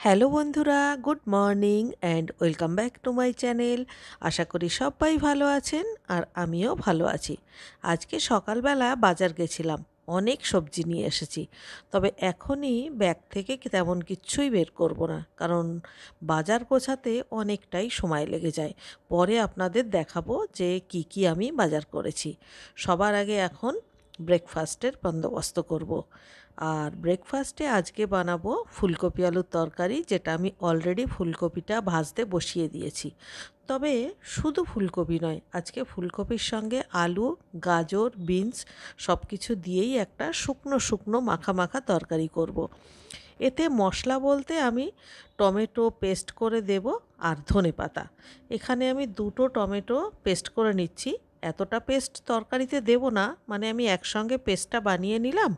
Hello বন্ধুরা, good morning and welcome back to my channel. আশা করি সবাই ভালো আছেন আর আমিও ভালো আছি। আজকে সকালবেলা বাজার গেছিলাম, অনেক সবজি নিয়ে এসেছি। তবে এখনই ব্যাগ থেকে তেমন কিচ্ছুই বের করব না, কারণ বাজার গোছাতে অনেকটাই সময় লেগে যায়। পরে আপনাদের দেখাবো যে কি কি আমি বাজার করেছি। সবার আগে এখন ব্রেকফাস্টের বন্দোবস্ত করব। আর ব্রেকফাস্টে আজকে বানাবো ফুলকপি আলুর তরকারি, যেটা আমি অলরেডি ফুলকপিটা ভাজতে বসিয়ে দিয়েছি। তবে শুধু ফুলকপি নয়, আজকে ফুলকপির সঙ্গে আলু, গাজর, বিনস সব কিছু দিয়েই একটা শুকনো শুকনো মাখা মাখা তরকারি করব। এতে মশলা বলতে আমি টমেটো পেস্ট করে দেব আর ধনেপাতা। এখানে আমি দুটো টমেটো পেস্ট করে নিচ্ছি। এতটা পেস্ট তরকারিতে দেব না, মানে আমি একসঙ্গে পেস্টটা বানিয়ে নিলাম,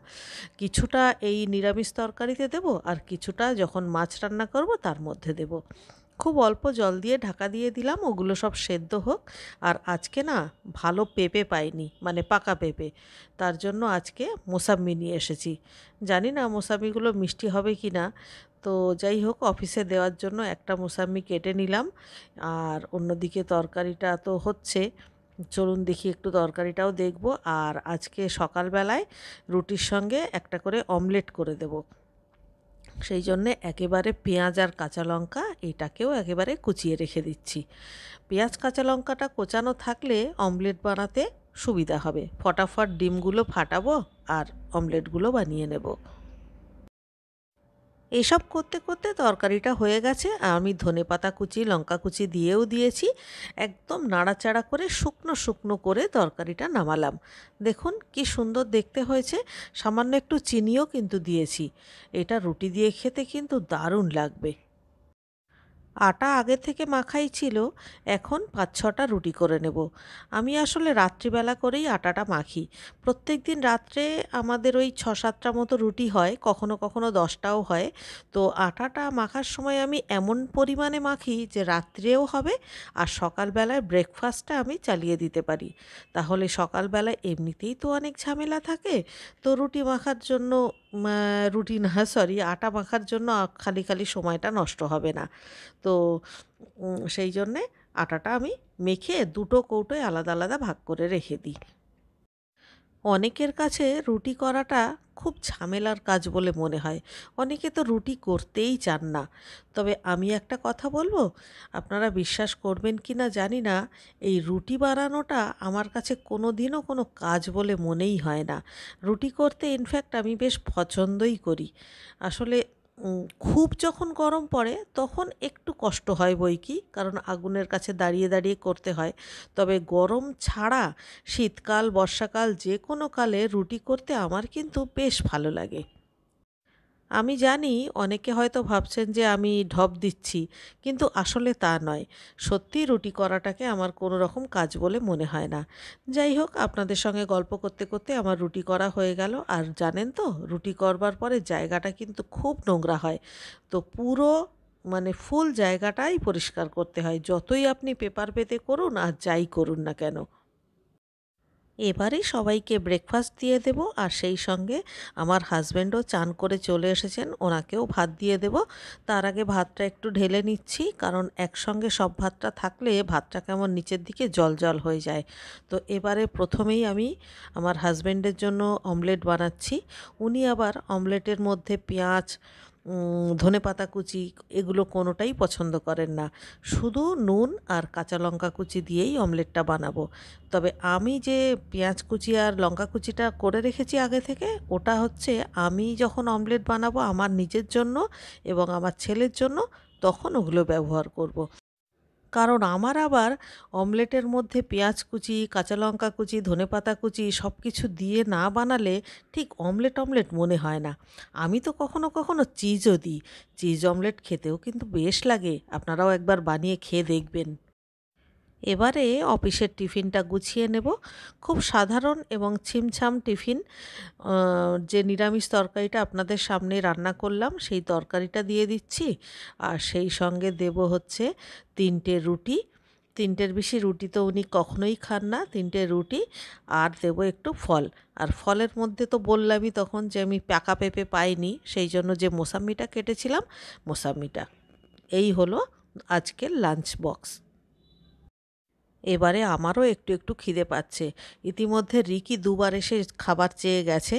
কিছুটা এই নিরামিষ তরকারিতে দেব আর কিছুটা যখন মাছ রান্না করব তার মধ্যে দেব। খুব অল্প জল দিয়ে ঢাকা দিয়ে দিলাম, ওগুলো সব সেদ্ধ হোক। আর আজকে না ভালো পেঁপে পাইনি, মানে পাকা পেঁপে, তার জন্য আজকে মোসাম্বি নিয়ে এসেছি। জানি না মোসাম্বিগুলো মিষ্টি হবে কি না, তো যাই হোক অফিসে দেওয়ার জন্য একটা মোসাম্বি কেটে নিলাম। আর অন্যদিকে তরকারিটা তো হচ্ছে, চলুন দেখি একটু তরকারিটাও দেখব। আর আজকে সকালবেলায় রুটির সঙ্গে একটা করে অমলেট করে দেব, সেই জন্যে একেবারে পেঁয়াজ আর কাঁচা লঙ্কা এটাকেও একেবারে কুচিয়ে রেখে দিচ্ছি। পেঁয়াজ কাঁচা লঙ্কাটা কোচানো থাকলে অমলেট বানাতে সুবিধা হবে, ফটাফট ডিমগুলো ফাটাবো আর অমলেটগুলো বানিয়ে নেব। এসব করতে করতে তরকারিটা হয়ে গেছে, আর আমি ধনেপাতা কুচি লঙ্কা কুচি দিয়েও দিয়েছি। একদম নাড়াচাড়া করে শুকনো শুকনো করে তরকারিটা নামালাম। দেখুন কি সুন্দর দেখতে হয়েছে। সামান্য একটু চিনিও কিন্তু দিয়েছি। এটা রুটি দিয়ে খেতে কিন্তু দারুণ লাগবে। আটা আগে থেকে মাখাই ছিল, এখন ৫-৬টা রুটি করে নেব। আমি আসলে রাত্রিবেলা করেই আটাটা মাখি। প্রত্যেক দিন রাত্রে আমাদের ওই ৬-৭টা মতো রুটি হয়, কখনো কখনো ১০টাও হয়। তো আটাটা মাখার সময় আমি এমন পরিমাণে মাখি যে রাত্রেও হবে আর সকালবেলায় ব্রেকফাস্টটা আমি চালিয়ে দিতে পারি। তাহলে সকালবেলায় এমনিতেই তো অনেক ঝামেলা থাকে, তো রুটি মাখার জন্য রুটি না সরি আটা মাখার জন্য খালি খালি সময়টা নষ্ট হবে না। তো সেই জন্যে আটাটা আমি মেখে দুটো কৌটোয় আলাদা আলাদা ভাগ করে রেখে দিই। অনেকের কাছে রুটি করাটা খুব ঝামেলার কাজ বলে মনে হয়, অনেকে তো রুটি করতেই চান না। তবে আমি একটা কথা বলবো, আপনারা বিশ্বাস করবেন কি না জানি না, এই রুটি বানানোটা আমার কাছে কোনো দিনও কোনো কাজ বলে মনেই হয় না। রুটি করতে ইনফ্যাক্ট আমি বেশ পছন্দই করি। আসলে খুব যখন গরম পড়ে তখন একটু কষ্ট হয় বই কি, কারণ আগুনের কাছে দাঁড়িয়ে দাঁড়িয়ে করতে হয়। তবে গরম ছাড়া শীতকাল বর্ষাকাল যে কোনো কালে রুটি করতে আমার কিন্তু বেশ ভালো লাগে। আমি জানি অনেকে হয়তো ভাবছেন যে আমি ঢপ দিচ্ছি, কিন্তু আসলে তা নয়। সত্যি রুটি করাটাকে আমার কোনো রকম কাজ বলে মনে হয় না। যাই হোক, আপনাদের সঙ্গে গল্প করতে করতে আমার রুটি করা হয়ে গেল। আর জানেন তো, রুটি করবার পরে জায়গাটা কিন্তু খুব নোংরা হয়। তো পুরো মানে ফুল জায়গাটাই পরিষ্কার করতে হয়, যতই আপনি পেপার পেতে করুন আর যাই করুন না কেন। এবারে সবাইকে ব্রেকফাস্ট দিয়ে দেব আর সেই সঙ্গে আমার হাজব্যান্ডও চান করে চলে এসেছেন, ওনাকেও ভাত দিয়ে দেব। তার আগে ভাতটা একটু ঢেলে নিচ্ছি, কারণ একসঙ্গে সব ভাতটা থাকলে ভাতটা কেমন নিচের দিকে জল জল হয়ে যায়। তো এবারে প্রথমেই আমি আমার হাজব্যান্ডের জন্য অমলেট বানাচ্ছি। উনি আবার অমলেটের মধ্যে পেঁয়াজ, ধনেপাতা কুচি এগুলো কোনোটাই পছন্দ করেন না। শুধু নুন আর কাঁচা লঙ্কা কুচি দিয়েই অমলেটটা বানাবো। তবে আমি যে পেঁয়াজ কুচি আর লঙ্কা কুচিটা করে রেখেছি আগে থেকে, ওটা হচ্ছে আমি যখন অমলেট বানাবো আমার নিজের জন্য এবং আমার ছেলের জন্য, তখন ওগুলো ব্যবহার করব। কারণ আমার আবার অমলেটের মধ্যে পেঁয়াজ কুচি কাঁচা লঙ্কা কুচি ধনেপাতা কুচি সব কিছু দিয়ে না বানালে ঠিক অমলেট অমলেট মনে হয় না। আমি তো কখনো কখনো চিজও দিই। চিজ অমলেট খেতেও কিন্তু বেশ লাগে, আপনারাও একবার বানিয়ে খেয়ে দেখবেন। এবারে অফিসের টিফিনটা গুছিয়ে নেব। খুব সাধারণ এবং ছিমছাম টিফিন। যে নিরামিষ তরকারিটা আপনাদের সামনে রান্না করলাম সেই তরকারিটা দিয়ে দিচ্ছি, আর সেই সঙ্গে দেব হচ্ছে 3টে রুটি, তিনটের বেশি রুটি তো উনি কখনোই খান না, তিনটে রুটি আর দেবো একটু ফল। আর ফলের মধ্যে তো বললামই তখন যে আমি পাকা পেঁপে পাইনি, সেই জন্য যে মোসাম্বিটা কেটেছিলাম মোসাম্বিটা। এই হলো আজকের লাঞ্চ বক্স। এবারে আমারও একটু একটু খিদে পাচ্ছে। ইতিমধ্যে রিকি দুবার এসে খাবার চেয়ে গেছে,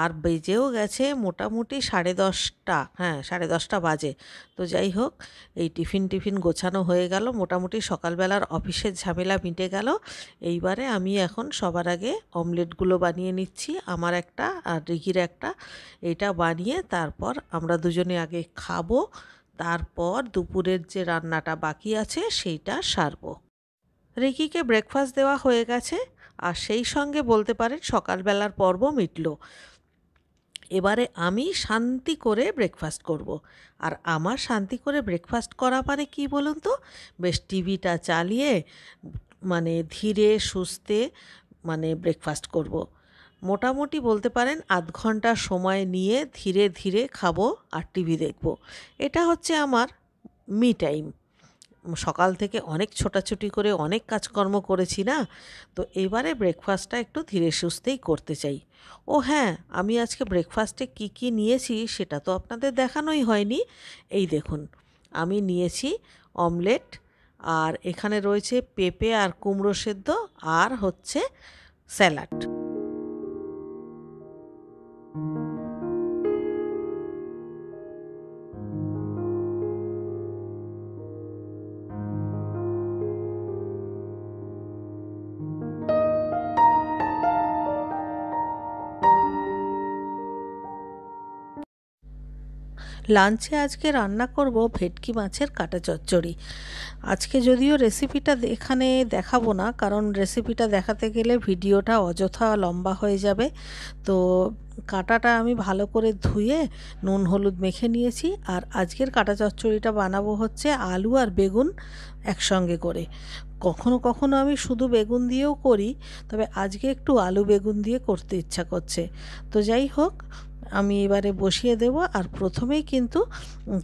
আর বেজেও গেছে মোটামুটি 10:30। হ্যাঁ, 10:30 বাজে। তো যাই হোক, এই টিফিন গোছানো হয়ে গেল, মোটামুটি সকালবেলার অফিসের ঝামেলা মিটে গেল। এইবারে আমি এখন সবার আগে অমলেটগুলো বানিয়ে নিচ্ছি, আমার একটা আর রিকির একটা। এটা বানিয়ে তারপর আমরা দুজনে আগে খাবো, তারপর দুপুরের যে রান্নাটা বাকি আছে সেইটা সারবো। রিকিকে ব্রেকফাস্ট দেওয়া হয়ে গেছে, আর সেই সঙ্গে বলতে পারেন সকালবেলার পর্ব মিটল। এবারে আমি শান্তি করে ব্রেকফাস্ট করব। আর আমার শান্তি করে ব্রেকফাস্ট করা মানে কী বলুন তো, বেশ টিভিটা চালিয়ে মানে ধীরে সুস্থে মানে ব্রেকফাস্ট করব। মোটামুটি বলতে পারেন আধ ঘন্টা সময় নিয়ে ধীরে ধীরে খাবো আর টিভি দেখব। এটা হচ্ছে আমার মি টাইম। সকাল থেকে অনেক ছোটাছুটি করে অনেক কাজকর্ম করেছি না, তো এবারে ব্রেকফাস্টটা একটু ধীরে সুস্থেই করতে চাই। ও হ্যাঁ, আমি আজকে ব্রেকফাস্টে কি কি নিয়েছি সেটা তো আপনাদের দেখানোই হয়নি। এই দেখুন, আমি নিয়েছি অমলেট, আর এখানে রয়েছে পেঁপে আর কুমড়ো সেদ্ধ, আর হচ্ছে স্যালাড। লাঞ্চে আজকে রান্না করব ভেটকি মাছের কাটা চচ্চড়ি। আজকে যদিও রেসিপিটা এখানে দেখাবো না, কারণ রেসিপিটা দেখাতে গেলে ভিডিওটা অযথা লম্বা হয়ে যাবে। তো কাঁটাটা আমি ভালো করে ধুয়ে নুন হলুদ মেখে নিয়েছি। আর আজকের কাটা চচ্চড়িটা বানাবো হচ্ছে আলু আর বেগুন একসঙ্গে করে। কখনো কখনো আমি শুধু বেগুন দিয়েও করি, তবে আজকে একটু আলু বেগুন দিয়ে করতে ইচ্ছা করছে। তো যাই হোক, আমি এবারে বসিয়ে দেব। আর প্রথমেই কিন্তু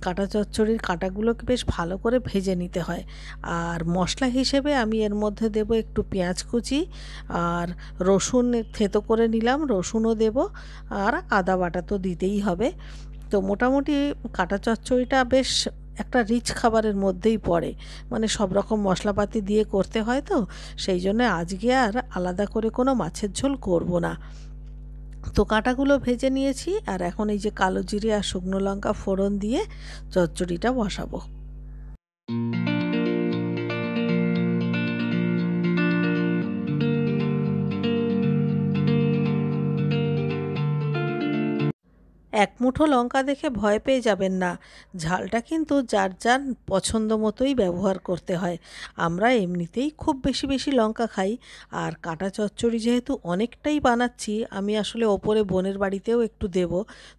কাঁটা চচ্চড়ির কাঁটাগুলোকে বেশ ভালো করে ভেজে নিতে হয়। আর মশলা হিসেবে আমি এর মধ্যে দেব একটু পেঁয়াজ কুচি, আর রসুন থেতো করে নিলাম, রসুনও দেব, আর আদা বাটা তো দিতেই হবে। তো মোটামুটি কাঁটা চচ্চড়িটা বেশ একটা রিচ খাবারের মধ্যেই পড়ে, মানে সব রকম মশলাপাতি দিয়ে করতে হয়, তো সেই জন্য আজকে আর আলাদা করে কোনো মাছের ঝোল করব না। তো কাঁটাগুলো ভেজে নিয়েছি, আর এখন এই যে কালো জিরে আর শুকনো লঙ্কা ফোড়ন দিয়ে চচ্চড়িটা বসাবো। এক মুঠো লঙ্কা দেখে ভয় পেয়ে যাবেন না, ঝালটা কিন্তু যার যার পছন্দ মতোই ব্যবহার করতে হয়। আমরা এমনিতেই খুব বেশি বেশি লঙ্কা খাই, আর কাঁটা চচ্চড়ি যেহেতু অনেকটাই বানাচ্ছি, আমি আসলে ওপরে বোনের বাড়িতেও একটু দেব,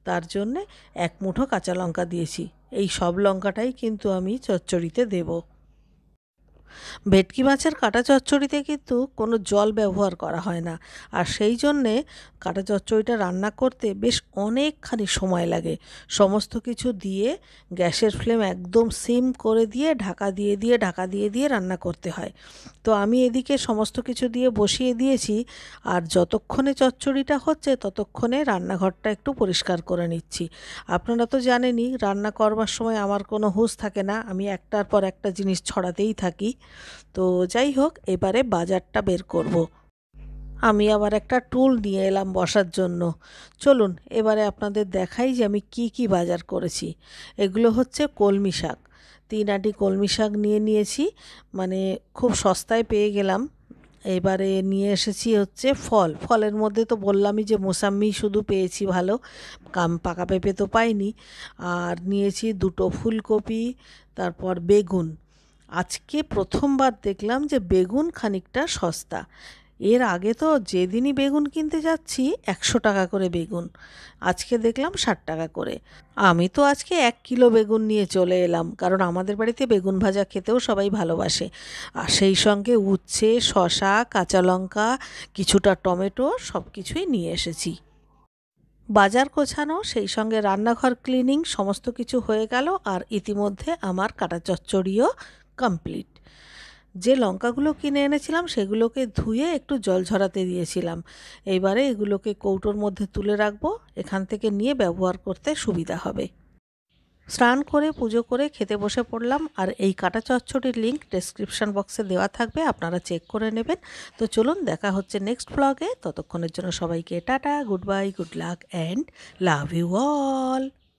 তার জন্যে এক মুঠো কাঁচা লঙ্কা দিয়েছি। এই সব লঙ্কাটাই কিন্তু আমি চচ্চড়িতে দেবো। ভেটকি মাছের কাঁটা চচ্চড়িতে কিন্তু কোনো জল ব্যবহার করা হয় না, আর সেই জন্যে কাঁটা চচ্চড়িটা রান্না করতে বেশ অনেকখানি সময় লাগে। সমস্ত কিছু দিয়ে গ্যাসের ফ্লেম একদম সিম করে দিয়ে ঢাকা দিয়ে দিয়ে রান্না করতে হয়। তো আমি এদিকে সমস্ত কিছু দিয়ে বসিয়ে দিয়েছি, আর যতক্ষণে চচ্চড়িটা হচ্ছে ততক্ষণে রান্নাঘরটা একটু পরিষ্কার করে নিচ্ছি। আপনারা তো জানেনই, রান্না করবার সময় আমার কোনো হুঁশ থাকে না, আমি একটার পর একটা জিনিস ছড়াতেই থাকি। তো যাই হোক, এবারে বাজারটা বের করব। আমি আবার একটা টুল নিয়ে এলাম বসার জন্য। চলুন এবারে আপনাদের দেখাই যে আমি কি কি বাজার করেছি। এগুলো হচ্ছে কলমি শাক। 3 আঁটি কলমি শাক নিয়ে নিয়েছি, মানে খুব সস্তায় পেয়ে গেলাম। এবারে নিয়ে এসেছি হচ্ছে ফলের মধ্যে তো বললামই যে মোসাম্বি শুধু পেয়েছি ভালো, পাকা পেঁপে তো পাইনি। আর নিয়েছি 2টো ফুলকপি, তারপর বেগুন। আজকে প্রথমবার দেখলাম যে বেগুন খানিকটা সস্তা। এর আগে তো যেদিনই বেগুন কিনতে যাচ্ছি 100 টাকা করে বেগুন, আজকে দেখলাম 60 টাকা করে। আমি তো আজকে 1 কিলো বেগুন নিয়ে চলে এলাম, কারণ আমাদের বাড়িতে বেগুন ভাজা খেতেও সবাই ভালোবাসে। আর সেই সঙ্গে উচ্ছে, শসা, কাঁচা লঙ্কা, কিছুটা টমেটো সব কিছুই নিয়ে এসেছি। বাজার গোছানো সেই সঙ্গে রান্নাঘর ক্লিনিং সমস্ত কিছু হয়ে গেল, আর ইতিমধ্যে আমার কাটা চচ্চড়িও কমপ্লিট। যে লঙ্কাগুলো কিনে এনেছিলাম সেগুলোকে ধুয়ে একটু জল ঝরাতে দিয়েছিলাম। এইবারে এগুলোকে কৌটোর মধ্যে তুলে রাখবো, এখান থেকে নিয়ে ব্যবহার করতে সুবিধা হবে। স্নান করে পুজো করে খেতে বসে পড়লাম, আর এই কাটা চচ্চড়ির লিঙ্ক ডেসক্রিপশন বক্সে দেওয়া থাকবে, আপনারা চেক করে নেবেন। তো চলুন, দেখা হচ্ছে নেক্সট ব্লগে। ততক্ষণের জন্য সবাইকে tata, goodbye, good luck and love you all.